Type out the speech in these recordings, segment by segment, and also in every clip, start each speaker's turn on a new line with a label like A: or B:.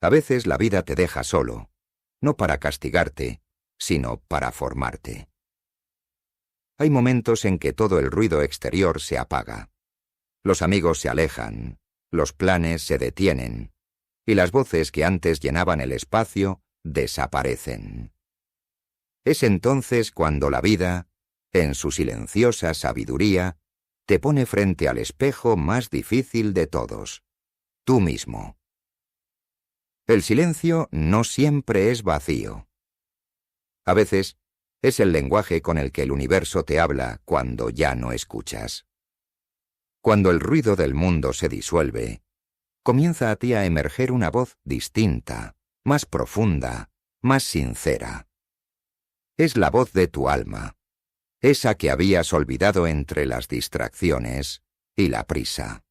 A: A veces la vida te deja solo, no para castigarte, sino para formarte. Hay momentos en que todo el ruido exterior se apaga. Los amigos se alejan, los planes se detienen, y las voces que antes llenaban el espacio desaparecen. Es entonces cuando la vida, en su silenciosa sabiduría, te pone frente al espejo más difícil de todos, tú mismo. El silencio no siempre es vacío. A veces, es el lenguaje con el que el universo te habla cuando ya no escuchas. Cuando el ruido del mundo se disuelve, comienza a ti a emerger una voz distinta, más profunda, más sincera. Es la voz de tu alma, esa que habías olvidado entre las distracciones y la prisa.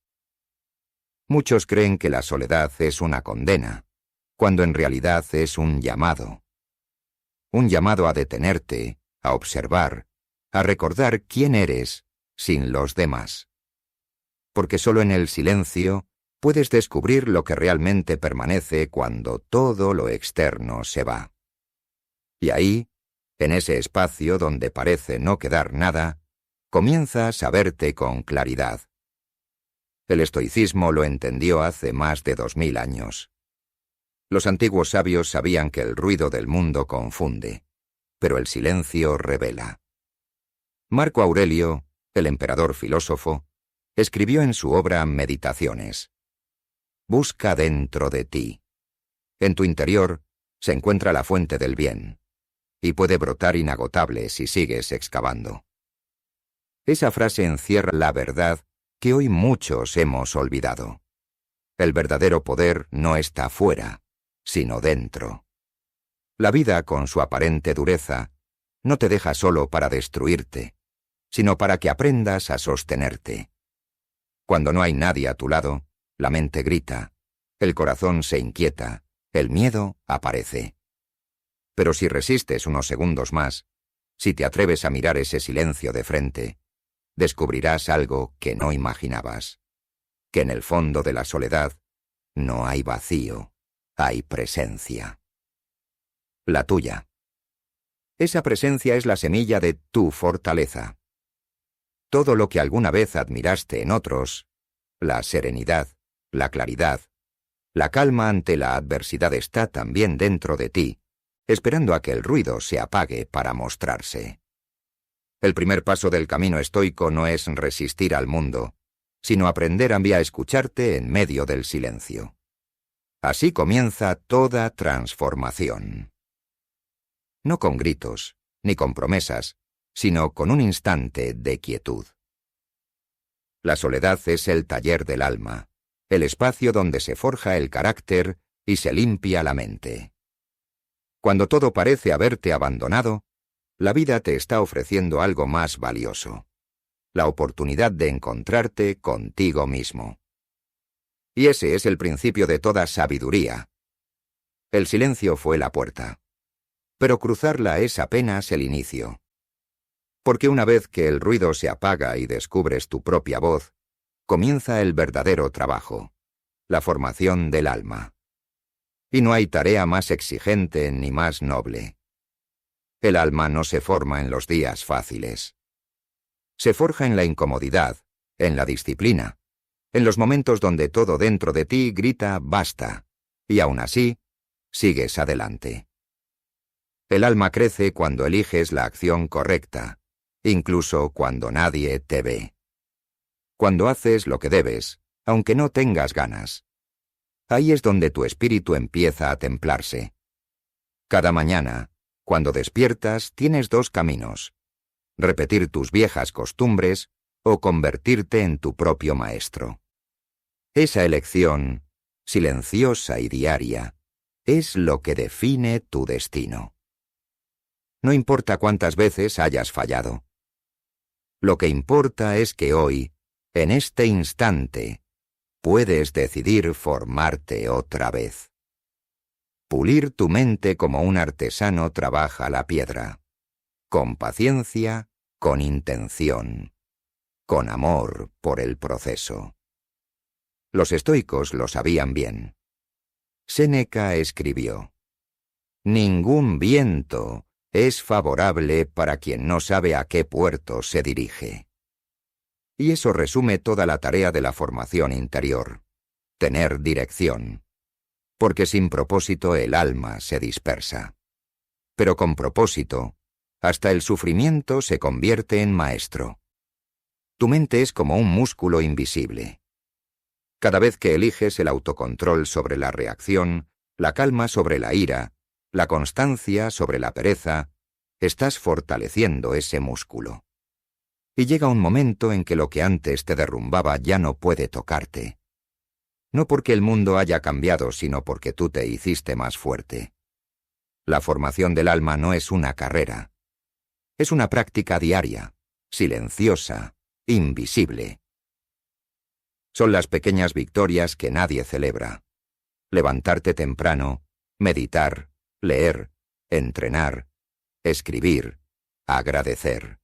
A: Muchos creen que la soledad es una condena, cuando en realidad es un llamado a detenerte, a observar, a recordar quién eres sin los demás. Porque solo en el silencio puedes descubrir lo que realmente permanece cuando todo lo externo se va. Y ahí, en ese espacio donde parece no quedar nada, comienzas a verte con claridad. El estoicismo lo entendió hace más de 2000 años. Los antiguos sabios sabían que el ruido del mundo confunde, pero el silencio revela. Marco Aurelio, el emperador filósofo, escribió en su obra Meditaciones: busca dentro de ti. En tu interior se encuentra la fuente del bien, y puede brotar inagotable si sigues excavando. Esa frase encierra la verdad que hoy muchos hemos olvidado. El verdadero poder no está fuera, sino dentro. La vida, con su aparente dureza, no te deja solo para destruirte, sino para que aprendas a sostenerte. Cuando no hay nadie a tu lado, la mente grita, el corazón se inquieta, el miedo aparece. Pero si resistes unos segundos más, si te atreves a mirar ese silencio de frente, descubrirás algo que no imaginabas, que en el fondo de la soledad no hay vacío, hay presencia. La tuya. Esa presencia es la semilla de tu fortaleza. Todo lo que alguna vez admiraste en otros, la serenidad, la claridad, la calma ante la adversidad está también dentro de ti, esperando a que el ruido se apague para mostrarse. El primer paso del camino estoico no es resistir al mundo, sino aprender a escucharte en medio del silencio. Así comienza toda transformación. No con gritos, ni con promesas, sino con un instante de quietud. La soledad es el taller del alma, el espacio donde se forja el carácter y se limpia la mente. Cuando todo parece haberte abandonado, la vida te está ofreciendo algo más valioso: la oportunidad de encontrarte contigo mismo. Y ese es el principio de toda sabiduría. El silencio fue la puerta, pero cruzarla es apenas el inicio. Porque una vez que el ruido se apaga y descubres tu propia voz, comienza el verdadero trabajo, la formación del alma. Y no hay tarea más exigente ni más noble. El alma no se forma en los días fáciles. Se forja en la incomodidad, en la disciplina, en los momentos donde todo dentro de ti grita basta, y aún así, sigues adelante. El alma crece cuando eliges la acción correcta, incluso cuando nadie te ve. Cuando haces lo que debes, aunque no tengas ganas. Ahí es donde tu espíritu empieza a templarse. Cada mañana, cuando despiertas, tienes dos caminos: repetir tus viejas costumbres o convertirte en tu propio maestro. Esa elección, silenciosa y diaria, es lo que define tu destino. No importa cuántas veces hayas fallado. Lo que importa es que hoy, en este instante, puedes decidir formarte otra vez. Pulir tu mente como un artesano trabaja la piedra, con paciencia, con intención, con amor por el proceso. Los estoicos lo sabían bien. Séneca escribió: «Ningún viento es favorable para quien no sabe a qué puerto se dirige». Y eso resume toda la tarea de la formación interior: tener dirección. Porque sin propósito el alma se dispersa. Pero con propósito, hasta el sufrimiento se convierte en maestro. Tu mente es como un músculo invisible. Cada vez que eliges el autocontrol sobre la reacción, la calma sobre la ira, la constancia sobre la pereza, estás fortaleciendo ese músculo. Y llega un momento en que lo que antes te derrumbaba ya no puede tocarte. No porque el mundo haya cambiado, sino porque tú te hiciste más fuerte. La formación del alma no es una carrera. Es una práctica diaria, silenciosa, invisible. Son las pequeñas victorias que nadie celebra. Levantarte temprano, meditar, leer, entrenar, escribir, agradecer.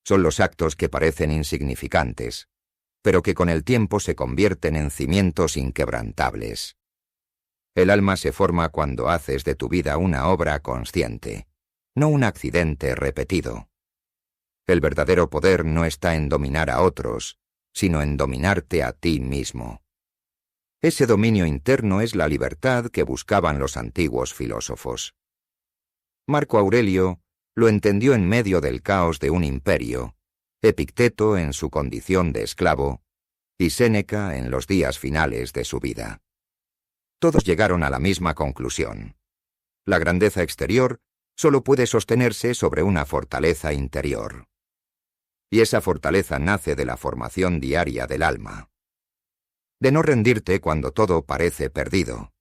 A: Son los actos que parecen insignificantes, pero que con el tiempo se convierten en cimientos inquebrantables. El alma se forma cuando haces de tu vida una obra consciente, no un accidente repetido. El verdadero poder no está en dominar a otros, sino en dominarte a ti mismo. Ese dominio interno es la libertad que buscaban los antiguos filósofos. Marco Aurelio lo entendió en medio del caos de un imperio, Epicteto en su condición de esclavo, y Séneca en los días finales de su vida. Todos llegaron a la misma conclusión. La grandeza exterior solo puede sostenerse sobre una fortaleza interior. Y esa fortaleza nace de la formación diaria del alma. De no rendirte cuando todo parece perdido.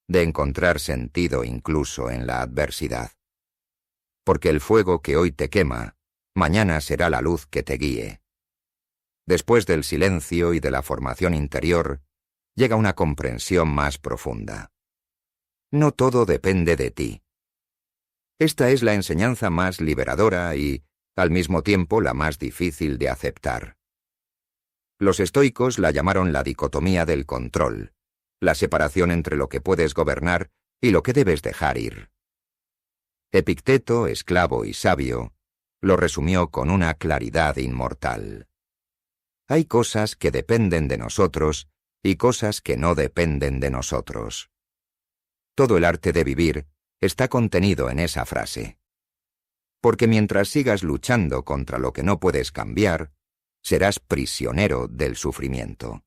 A: De encontrar sentido incluso en la adversidad. Porque el fuego que hoy te quema, mañana será la luz que te guíe. Después del silencio y de la formación interior, llega una comprensión más profunda. No todo depende de ti. Esta es la enseñanza más liberadora y, al mismo tiempo, la más difícil de aceptar. Los estoicos la llamaron la dicotomía del control, la separación entre lo que puedes gobernar y lo que debes dejar ir. Epicteto, esclavo y sabio, lo resumió con una claridad inmortal. Hay cosas que dependen de nosotros y cosas que no dependen de nosotros. Todo el arte de vivir está contenido en esa frase. Porque mientras sigas luchando contra lo que no puedes cambiar, serás prisionero del sufrimiento.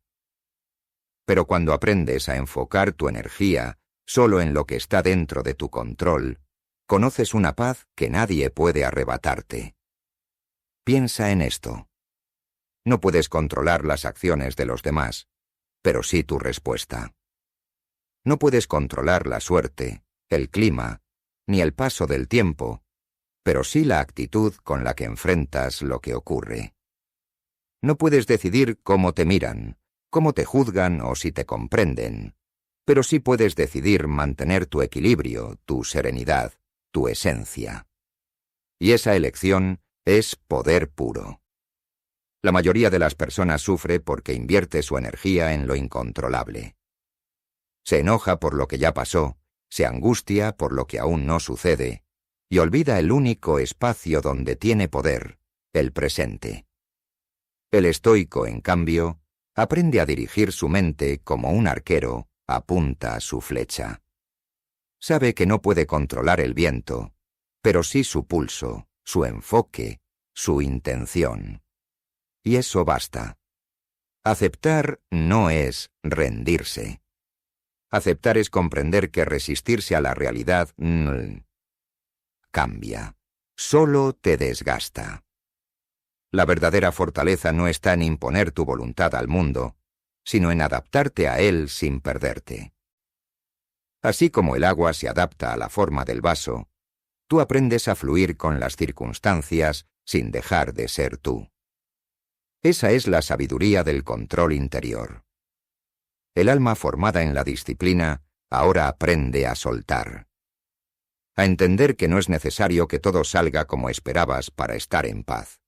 A: Pero cuando aprendes a enfocar tu energía solo en lo que está dentro de tu control, conoces una paz que nadie puede arrebatarte. Piensa en esto. No puedes controlar las acciones de los demás, pero sí tu respuesta. No puedes controlar la suerte, el clima, ni el paso del tiempo, pero sí la actitud con la que enfrentas lo que ocurre. No puedes decidir cómo te miran, cómo te juzgan o si te comprenden, pero sí puedes decidir mantener tu equilibrio, tu serenidad, tu esencia. Y esa elección es poder puro. La mayoría de las personas sufre porque invierte su energía en lo incontrolable. Se enoja por lo que ya pasó, se angustia por lo que aún no sucede, y olvida el único espacio donde tiene poder, el presente. El estoico, en cambio, aprende a dirigir su mente como un arquero apunta su flecha. Sabe que no puede controlar el viento, pero sí su pulso, su enfoque, su intención. Y eso basta. Aceptar no es rendirse. Aceptar es comprender que resistirse a la realidad cambia. Solo te desgasta. La verdadera fortaleza no está en imponer tu voluntad al mundo, sino en adaptarte a él sin perderte. Así como el agua se adapta a la forma del vaso, tú aprendes a fluir con las circunstancias sin dejar de ser tú. Esa es la sabiduría del control interior. El alma formada en la disciplina ahora aprende a soltar. A entender que no es necesario que todo salga como esperabas para estar en paz.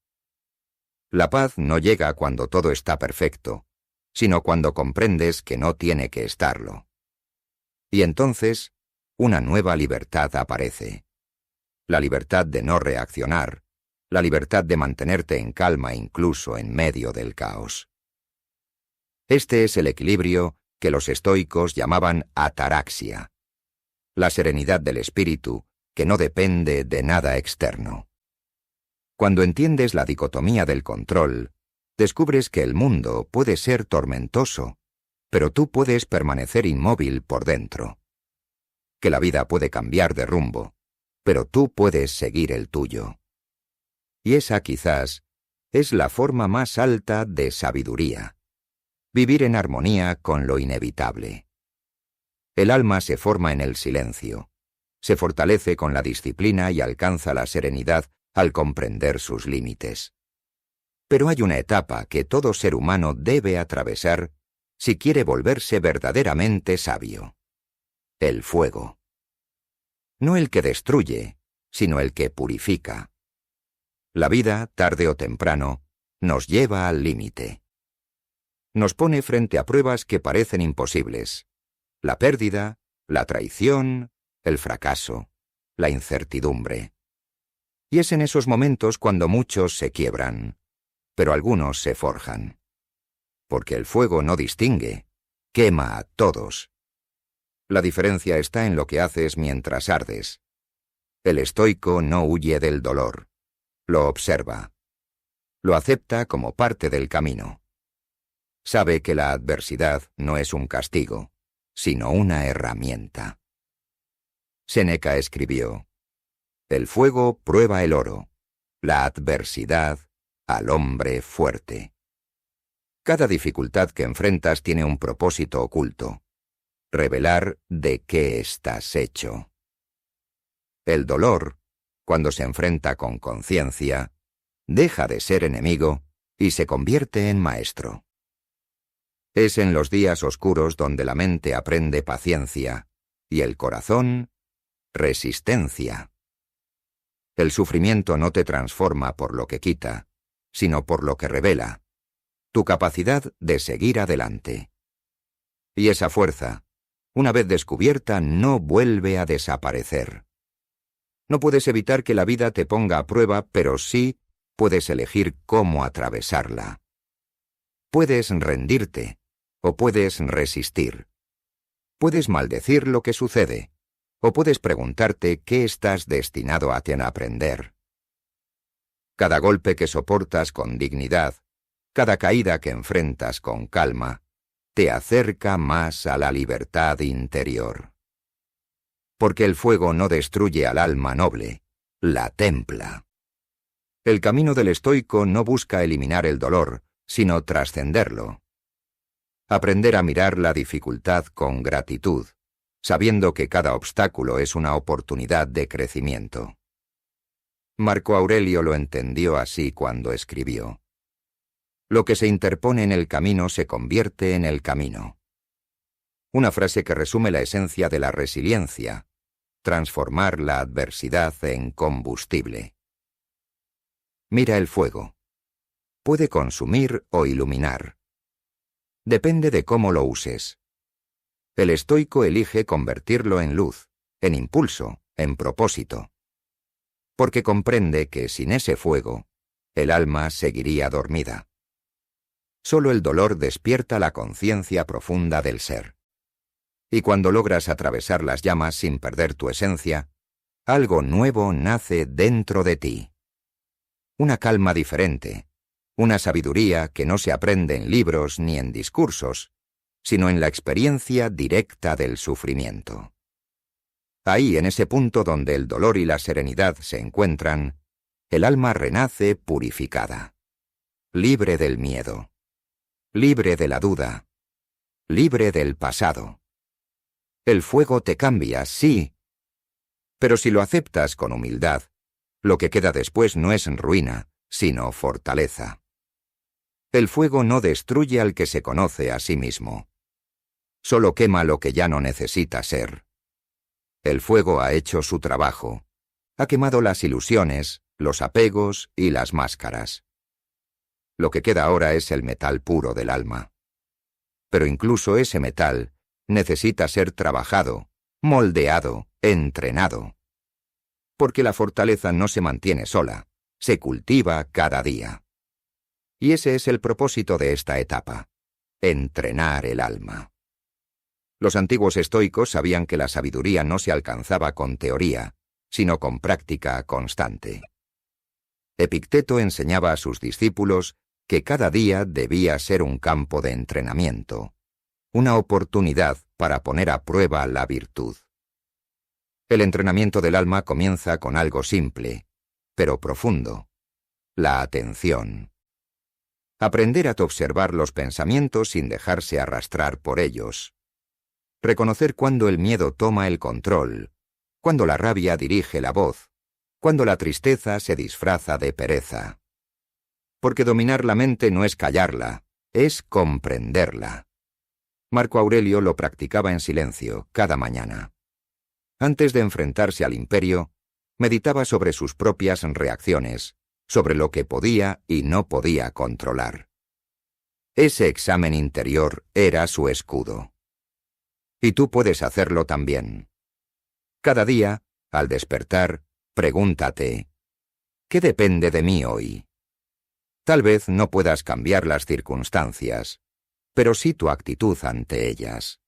A: La paz no llega cuando todo está perfecto, sino cuando comprendes que no tiene que estarlo. Y entonces, una nueva libertad aparece. La libertad de no reaccionar, la libertad de mantenerte en calma incluso en medio del caos. Este es el equilibrio que los estoicos llamaban ataraxia, la serenidad del espíritu que no depende de nada externo. Cuando entiendes la dicotomía del control, descubres que el mundo puede ser tormentoso, pero tú puedes permanecer inmóvil por dentro. Que la vida puede cambiar de rumbo, pero tú puedes seguir el tuyo. Y esa quizás es la forma más alta de sabiduría. Vivir en armonía con lo inevitable. El alma se forma en el silencio, se fortalece con la disciplina y alcanza la serenidad al comprender sus límites. Pero hay una etapa que todo ser humano debe atravesar si quiere volverse verdaderamente sabio. El fuego. No el que destruye, sino el que purifica. La vida, tarde o temprano, nos lleva al límite. Nos pone frente a pruebas que parecen imposibles. La pérdida, la traición, el fracaso, la incertidumbre. Y es en esos momentos cuando muchos se quiebran, pero algunos se forjan. Porque el fuego no distingue, quema a todos. La diferencia está en lo que haces mientras ardes. El estoico no huye del dolor, lo observa. Lo acepta como parte del camino. Sabe que la adversidad no es un castigo, sino una herramienta. Séneca escribió: el fuego prueba el oro, la adversidad al hombre fuerte. Cada dificultad que enfrentas tiene un propósito oculto: revelar de qué estás hecho. El dolor, cuando se enfrenta con conciencia, deja de ser enemigo y se convierte en maestro. Es en los días oscuros donde la mente aprende paciencia y el corazón, resistencia. El sufrimiento no te transforma por lo que quita, sino por lo que revela, tu capacidad de seguir adelante. Y esa fuerza, una vez descubierta, no vuelve a desaparecer. No puedes evitar que la vida te ponga a prueba, pero sí puedes elegir cómo atravesarla. Puedes rendirte, o puedes resistir. Puedes maldecir lo que sucede, o puedes preguntarte qué estás destinado a aprender. Cada golpe que soportas con dignidad, cada caída que enfrentas con calma, te acerca más a la libertad interior. Porque el fuego no destruye al alma noble, la templa. El camino del estoico no busca eliminar el dolor, sino trascenderlo. Aprender a mirar la dificultad con gratitud, sabiendo que cada obstáculo es una oportunidad de crecimiento. Marco Aurelio lo entendió así cuando escribió: lo que se interpone en el camino se convierte en el camino. Una frase que resume la esencia de la resiliencia: transformar la adversidad en combustible. Mira el fuego. Puede consumir o iluminar. Depende de cómo lo uses. El estoico elige convertirlo en luz, en impulso, en propósito. Porque comprende que sin ese fuego, el alma seguiría dormida. Solo el dolor despierta la conciencia profunda del ser. Y cuando logras atravesar las llamas sin perder tu esencia, algo nuevo nace dentro de ti. Una calma diferente, una sabiduría que no se aprende en libros ni en discursos, sino en la experiencia directa del sufrimiento. Ahí, en ese punto donde el dolor y la serenidad se encuentran, el alma renace purificada, libre del miedo, libre de la duda, libre del pasado. El fuego te cambia, sí, pero si lo aceptas con humildad, lo que queda después no es ruina, sino fortaleza. El fuego no destruye al que se conoce a sí mismo. Solo quema lo que ya no necesita ser. El fuego ha hecho su trabajo. Ha quemado las ilusiones, los apegos y las máscaras. Lo que queda ahora es el metal puro del alma. Pero incluso ese metal necesita ser trabajado, moldeado, entrenado. Porque la fortaleza no se mantiene sola, se cultiva cada día. Y ese es el propósito de esta etapa: entrenar el alma. Los antiguos estoicos sabían que la sabiduría no se alcanzaba con teoría, sino con práctica constante. Epicteto enseñaba a sus discípulos que cada día debía ser un campo de entrenamiento, una oportunidad para poner a prueba la virtud. El entrenamiento del alma comienza con algo simple, pero profundo: la atención. Aprender a observar los pensamientos sin dejarse arrastrar por ellos. Reconocer cuando el miedo toma el control, cuando la rabia dirige la voz, cuando la tristeza se disfraza de pereza. Porque dominar la mente no es callarla, es comprenderla. Marco Aurelio lo practicaba en silencio cada mañana. Antes de enfrentarse al imperio, meditaba sobre sus propias reacciones, sobre lo que podía y no podía controlar. Ese examen interior era su escudo. Y tú puedes hacerlo también. Cada día, al despertar, pregúntate: ¿qué depende de mí hoy? Tal vez no puedas cambiar las circunstancias, pero sí tu actitud ante ellas.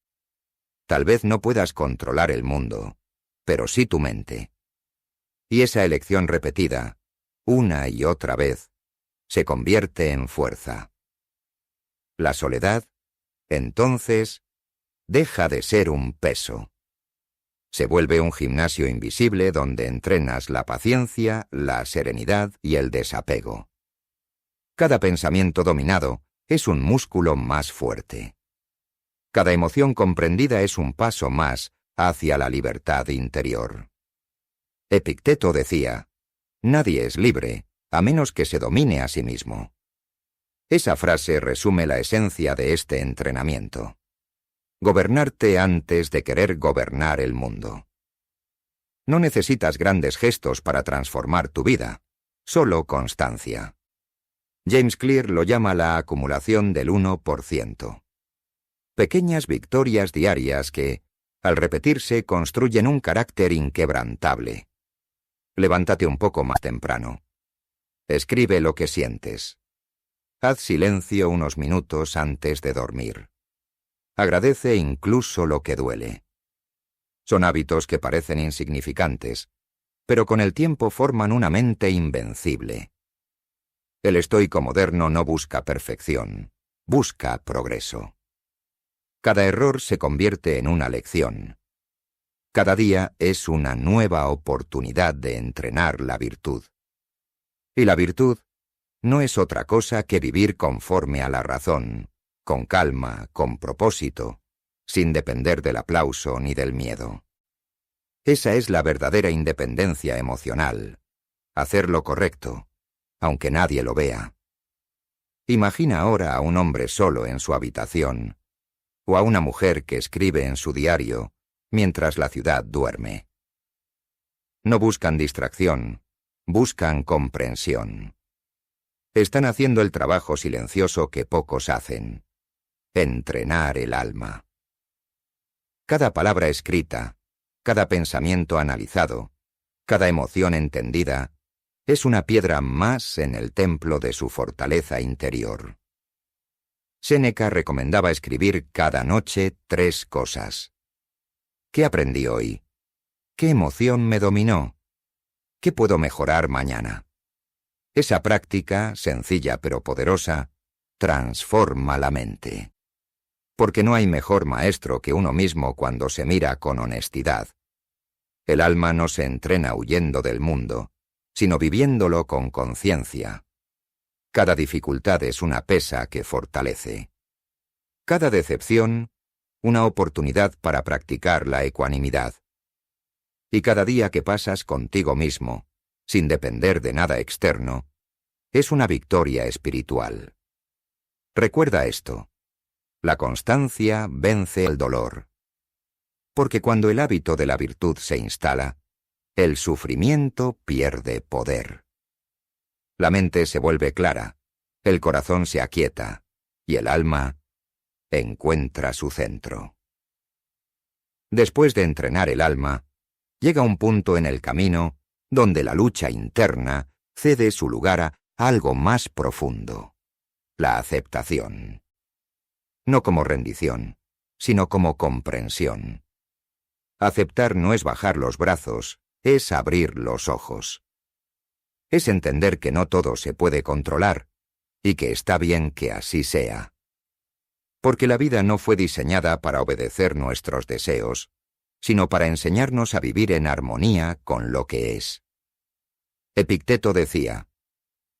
A: Tal vez no puedas controlar el mundo, pero sí tu mente. Y esa elección repetida, una y otra vez, se convierte en fuerza. La soledad, entonces, deja de ser un peso. Se vuelve un gimnasio invisible donde entrenas la paciencia, la serenidad y el desapego. Cada pensamiento dominado es un músculo más fuerte. Cada emoción comprendida es un paso más hacia la libertad interior. Epicteto decía: nadie es libre, a menos que se domine a sí mismo. Esa frase resume la esencia de este entrenamiento. Gobernarte antes de querer gobernar el mundo. No necesitas grandes gestos para transformar tu vida, solo constancia. James Clear lo llama la acumulación del 1%. Pequeñas victorias diarias que, al repetirse, construyen un carácter inquebrantable. Levántate un poco más temprano. Escribe lo que sientes. Haz silencio unos minutos antes de dormir. Agradece incluso lo que duele. Son hábitos que parecen insignificantes, pero con el tiempo forman una mente invencible. El estoico moderno no busca perfección, busca progreso. Cada error se convierte en una lección. Cada día es una nueva oportunidad de entrenar la virtud. Y la virtud no es otra cosa que vivir conforme a la razón, con calma, con propósito, sin depender del aplauso ni del miedo. Esa es la verdadera independencia emocional, hacer lo correcto, aunque nadie lo vea. Imagina ahora a un hombre solo en su habitación, o a una mujer que escribe en su diario mientras la ciudad duerme. No buscan distracción, buscan comprensión. Están haciendo el trabajo silencioso que pocos hacen: entrenar el alma. Cada palabra escrita, cada pensamiento analizado, cada emoción entendida, es una piedra más en el templo de su fortaleza interior. Séneca recomendaba escribir cada noche 3 cosas. ¿Qué aprendí hoy? ¿Qué emoción me dominó? ¿Qué puedo mejorar mañana? Esa práctica, sencilla pero poderosa, transforma la mente. Porque no hay mejor maestro que uno mismo cuando se mira con honestidad. El alma no se entrena huyendo del mundo, sino viviéndolo con conciencia. Cada dificultad es una pesa que fortalece. Cada decepción, una oportunidad para practicar la ecuanimidad. Y cada día que pasas contigo mismo, sin depender de nada externo, es una victoria espiritual. Recuerda esto: la constancia vence el dolor. Porque cuando el hábito de la virtud se instala, el sufrimiento pierde poder. La mente se vuelve clara, el corazón se aquieta, y el alma encuentra su centro. Después de entrenar el alma, llega un punto en el camino donde la lucha interna cede su lugar a algo más profundo, la aceptación. No como rendición, sino como comprensión. Aceptar no es bajar los brazos, es abrir los ojos. Es entender que no todo se puede controlar, y que está bien que así sea. Porque la vida no fue diseñada para obedecer nuestros deseos, sino para enseñarnos a vivir en armonía con lo que es. Epicteto decía: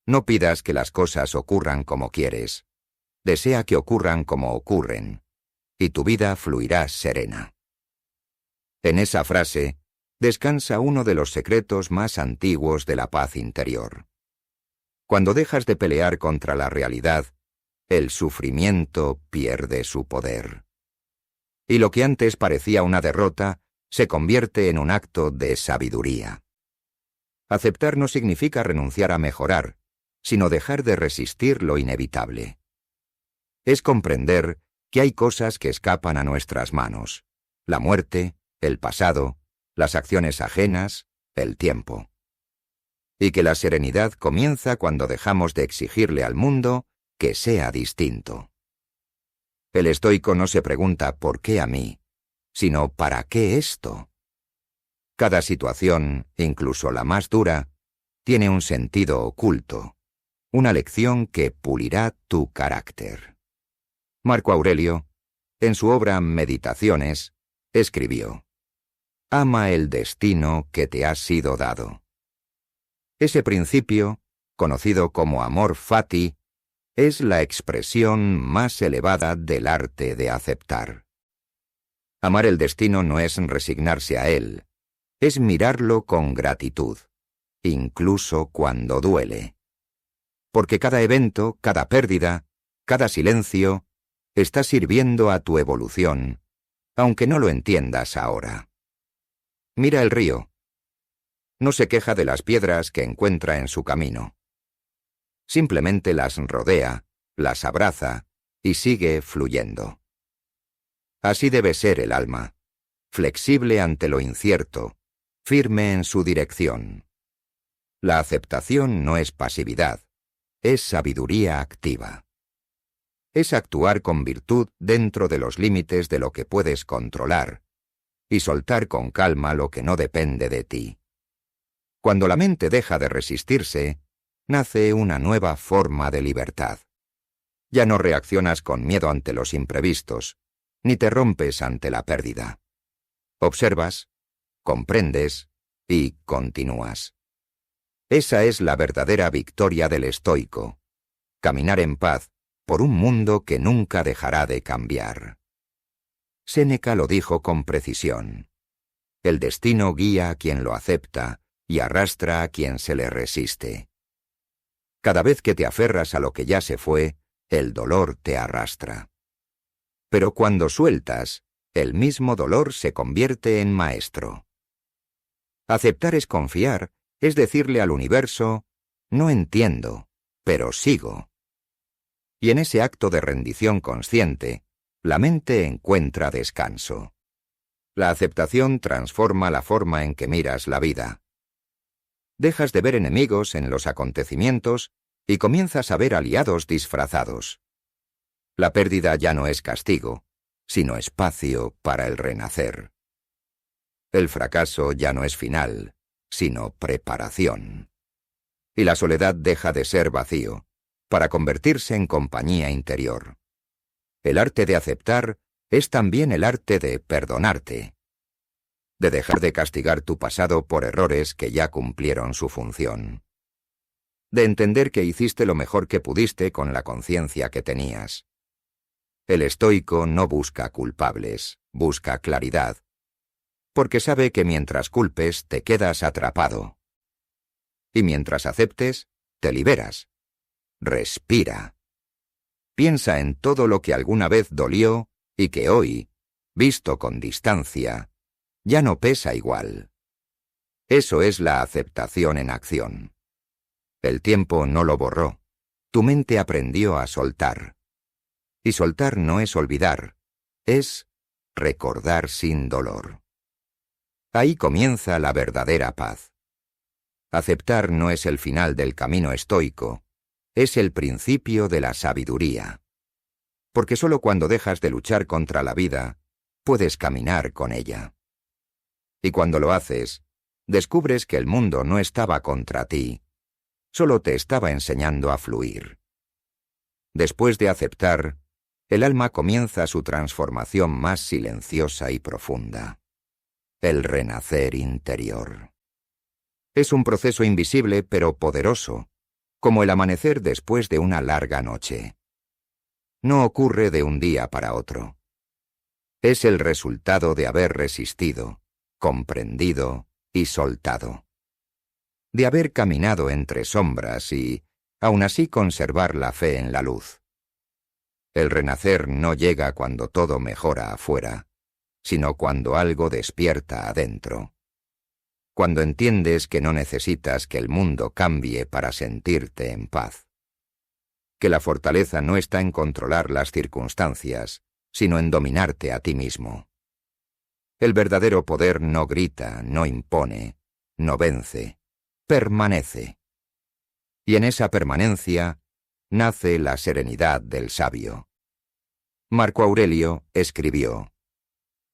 A: no pidas que las cosas ocurran como quieres, desea que ocurran como ocurren, y tu vida fluirá serena. En esa frase descansa uno de los secretos más antiguos de la paz interior. Cuando dejas de pelear contra la realidad, el sufrimiento pierde su poder. Y lo que antes parecía una derrota se convierte en un acto de sabiduría. Aceptar no significa renunciar a mejorar, sino dejar de resistir lo inevitable. Es comprender que hay cosas que escapan a nuestras manos: la muerte, el pasado, las acciones ajenas, el tiempo. Y que la serenidad comienza cuando dejamos de exigirle al mundo que sea distinto. El estoico no se pregunta ¿por qué a mí?, sino ¿para qué esto? Cada situación, incluso la más dura, tiene un sentido oculto, una lección que pulirá tu carácter. Marco Aurelio, en su obra Meditaciones, escribió: ama el destino que te ha sido dado. Ese principio, conocido como amor fati, es la expresión más elevada del arte de aceptar. Amar el destino no es resignarse a él, es mirarlo con gratitud, incluso cuando duele. Porque cada evento, cada pérdida, cada silencio, está sirviendo a tu evolución, aunque no lo entiendas ahora. Mira el río. No se queja de las piedras que encuentra en su camino. Simplemente las rodea, las abraza y sigue fluyendo. Así debe ser el alma, flexible ante lo incierto, firme en su dirección. La aceptación no es pasividad, es sabiduría activa. Es actuar con virtud dentro de los límites de lo que puedes controlar y soltar con calma lo que no depende de ti. Cuando la mente deja de resistirse, nace una nueva forma de libertad. Ya no reaccionas con miedo ante los imprevistos, ni te rompes ante la pérdida. Observas, comprendes y continúas. Esa es la verdadera victoria del estoico: caminar en paz por un mundo que nunca dejará de cambiar. Séneca lo dijo con precisión: el destino guía a quien lo acepta y arrastra a quien se le resiste. Cada vez que te aferras a lo que ya se fue, el dolor te arrastra. Pero cuando sueltas, el mismo dolor se convierte en maestro. Aceptar es confiar, es decirle al universo: no entiendo, pero sigo. Y en ese acto de rendición consciente, la mente encuentra descanso. La aceptación transforma la forma en que miras la vida. Dejas de ver enemigos en los acontecimientos y comienzas a ver aliados disfrazados. La pérdida ya no es castigo, sino espacio para el renacer. El fracaso ya no es final, sino preparación. Y la soledad deja de ser vacío, para convertirse en compañía interior. El arte de aceptar es también el arte de perdonarte, de dejar de castigar tu pasado por errores que ya cumplieron su función, de entender que hiciste lo mejor que pudiste con la conciencia que tenías. El estoico no busca culpables, busca claridad, porque sabe que mientras culpes te quedas atrapado. Y mientras aceptes, te liberas. Respira. Piensa en todo lo que alguna vez dolió y que hoy, visto con distancia, ya no pesa igual. Eso es la aceptación en acción. El tiempo no lo borró. Tu mente aprendió a soltar. Y soltar no es olvidar, es recordar sin dolor. Ahí comienza la verdadera paz. Aceptar no es el final del camino estoico, es el principio de la sabiduría. Porque sólo cuando dejas de luchar contra la vida, puedes caminar con ella. Y cuando lo haces, descubres que el mundo no estaba contra ti, solo te estaba enseñando a fluir. Después de aceptar, el alma comienza su transformación más silenciosa y profunda. El renacer interior. Es un proceso invisible pero poderoso, como el amanecer después de una larga noche. No ocurre de un día para otro. Es el resultado de haber resistido, comprendido y soltado. De haber caminado entre sombras y, aun así, conservar la fe en la luz. El renacer no llega cuando todo mejora afuera, sino cuando algo despierta adentro. Cuando entiendes que no necesitas que el mundo cambie para sentirte en paz. Que la fortaleza no está en controlar las circunstancias, sino en dominarte a ti mismo. El verdadero poder no grita, no impone, no vence, permanece. Y en esa permanencia nace la serenidad del sabio. Marco Aurelio escribió: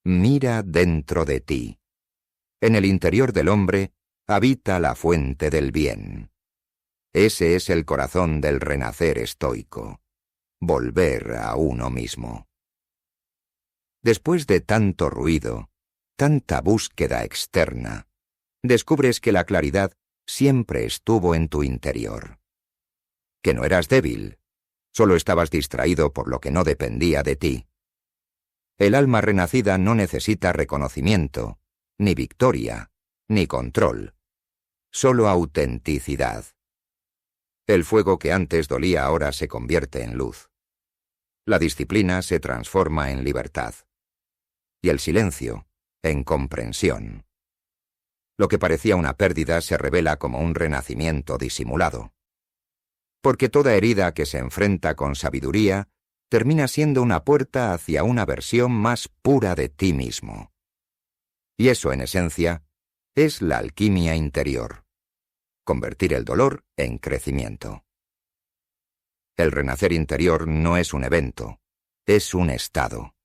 A: «Mira dentro de ti. En el interior del hombre habita la fuente del bien». Ese es el corazón del renacer estoico. Volver a uno mismo. Después de tanto ruido, tanta búsqueda externa, descubres que la claridad siempre estuvo en tu interior. Que no eras débil, solo estabas distraído por lo que no dependía de ti. El alma renacida no necesita reconocimiento, ni victoria, ni control, solo autenticidad. El fuego que antes dolía ahora se convierte en luz. La disciplina se transforma en libertad. Y el silencio, en comprensión. Lo que parecía una pérdida se revela como un renacimiento disimulado. Porque toda herida que se enfrenta con sabiduría termina siendo una puerta hacia una versión más pura de ti mismo. Y eso, en esencia, es la alquimia interior. Convertir el dolor en crecimiento. El renacer interior no es un evento, es un estado.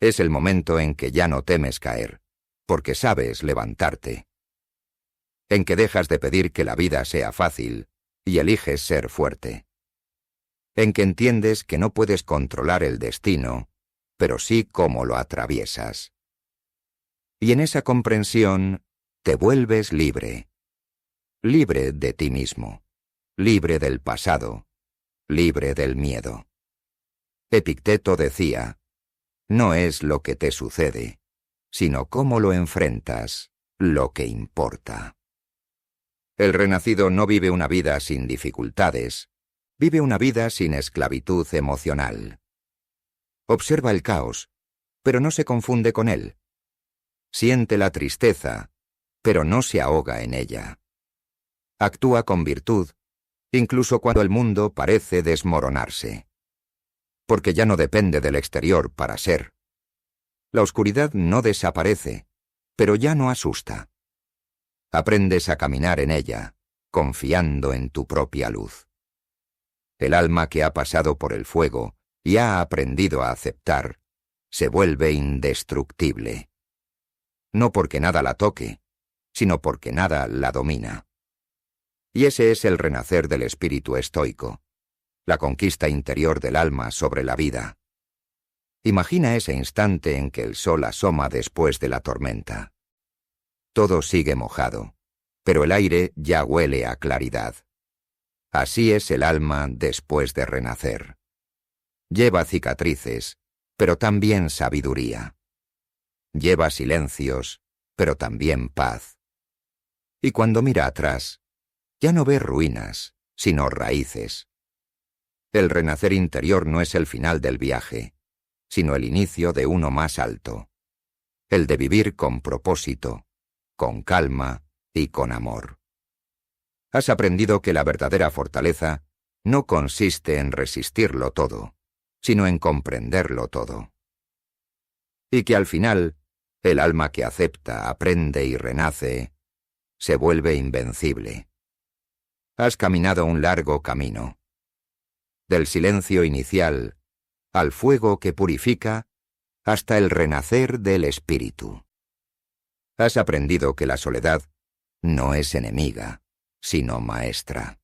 A: Es el momento en que ya no temes caer, porque sabes levantarte. En que dejas de pedir que la vida sea fácil y eliges ser fuerte. En que entiendes que no puedes controlar el destino, pero sí cómo lo atraviesas. Y en esa comprensión te vuelves libre. Libre de ti mismo, libre del pasado, libre del miedo. Epicteto decía: no es lo que te sucede, sino cómo lo enfrentas, lo que importa. El renacido no vive una vida sin dificultades, vive una vida sin esclavitud emocional. Observa el caos, pero no se confunde con él. Siente la tristeza, pero no se ahoga en ella. Actúa con virtud, incluso cuando el mundo parece desmoronarse. Porque ya no depende del exterior para ser. La oscuridad no desaparece, pero ya no asusta. Aprendes a caminar en ella, confiando en tu propia luz. El alma que ha pasado por el fuego y ha aprendido a aceptar, se vuelve indestructible. No porque nada la toque, sino porque nada la domina. Y ese es el renacer del espíritu estoico, la conquista interior del alma sobre la vida. Imagina ese instante en que el sol asoma después de la tormenta. Todo sigue mojado, pero el aire ya huele a claridad. Así es el alma después de renacer. Lleva cicatrices, pero también sabiduría. Lleva silencios, pero también paz. Y cuando mira atrás, ya no ve ruinas, sino raíces. El renacer interior no es el final del viaje, sino el inicio de uno más alto. El de vivir con propósito, con calma y con amor. Has aprendido que la verdadera fortaleza no consiste en resistirlo todo, sino en comprenderlo todo. y que al final, el alma que acepta, aprende y renace, se vuelve invencible. Has caminado un largo camino. Del silencio inicial al fuego que purifica, hasta el renacer del espíritu. Has aprendido que la soledad no es enemiga, sino maestra.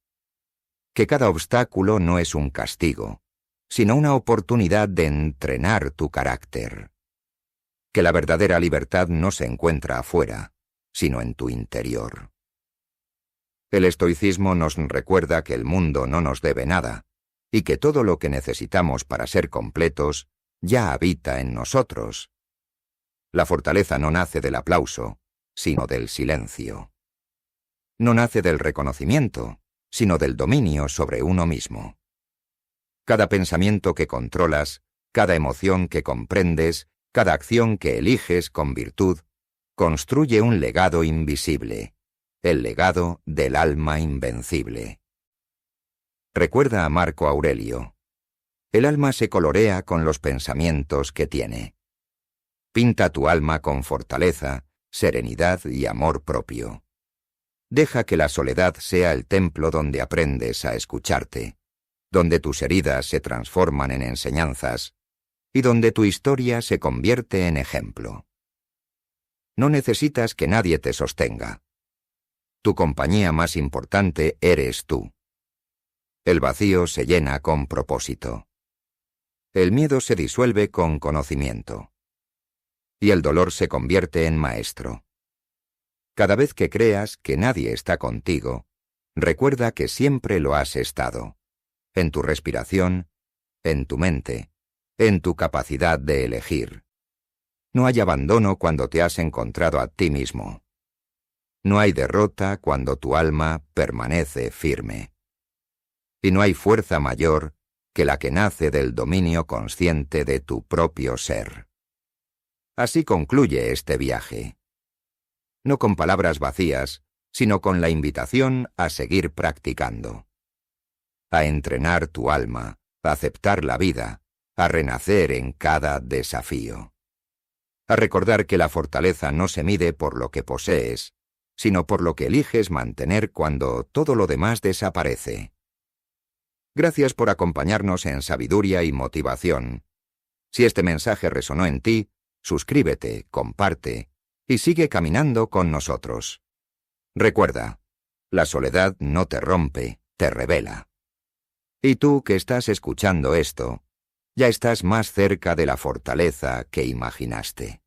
A: Que cada obstáculo no es un castigo, sino una oportunidad de entrenar tu carácter. Que la verdadera libertad no se encuentra afuera, sino en tu interior. El estoicismo nos recuerda que el mundo no nos debe nada, y que todo lo que necesitamos para ser completos ya habita en nosotros. La fortaleza no nace del aplauso, sino del silencio. No nace del reconocimiento, sino del dominio sobre uno mismo. Cada pensamiento que controlas, cada emoción que comprendes, cada acción que eliges con virtud, construye un legado invisible, el legado del alma invencible. Recuerda a Marco Aurelio. El alma se colorea con los pensamientos que tiene. Pinta tu alma con fortaleza, serenidad y amor propio. Deja que la soledad sea el templo donde aprendes a escucharte, donde tus heridas se transforman en enseñanzas y donde tu historia se convierte en ejemplo. No necesitas que nadie te sostenga. Tu compañía más importante eres tú. El vacío se llena con propósito. El miedo se disuelve con conocimiento. Y el dolor se convierte en maestro. Cada vez que creas que nadie está contigo, recuerda que siempre lo has estado. En tu respiración, en tu mente, en tu capacidad de elegir. No hay abandono cuando te has encontrado a ti mismo. No hay derrota cuando tu alma permanece firme. Y no hay fuerza mayor que la que nace del dominio consciente de tu propio ser. Así concluye este viaje. No con palabras vacías, sino con la invitación a seguir practicando. A entrenar tu alma, a aceptar la vida, a renacer en cada desafío. A recordar que la fortaleza no se mide por lo que posees, sino por lo que eliges mantener cuando todo lo demás desaparece. Gracias por acompañarnos en Sabiduría y Motivación. Si este mensaje resonó en ti, suscríbete, comparte y sigue caminando con nosotros. Recuerda, la soledad no te rompe, te revela. Y tú que estás escuchando esto, ya estás más cerca de la fortaleza que imaginaste.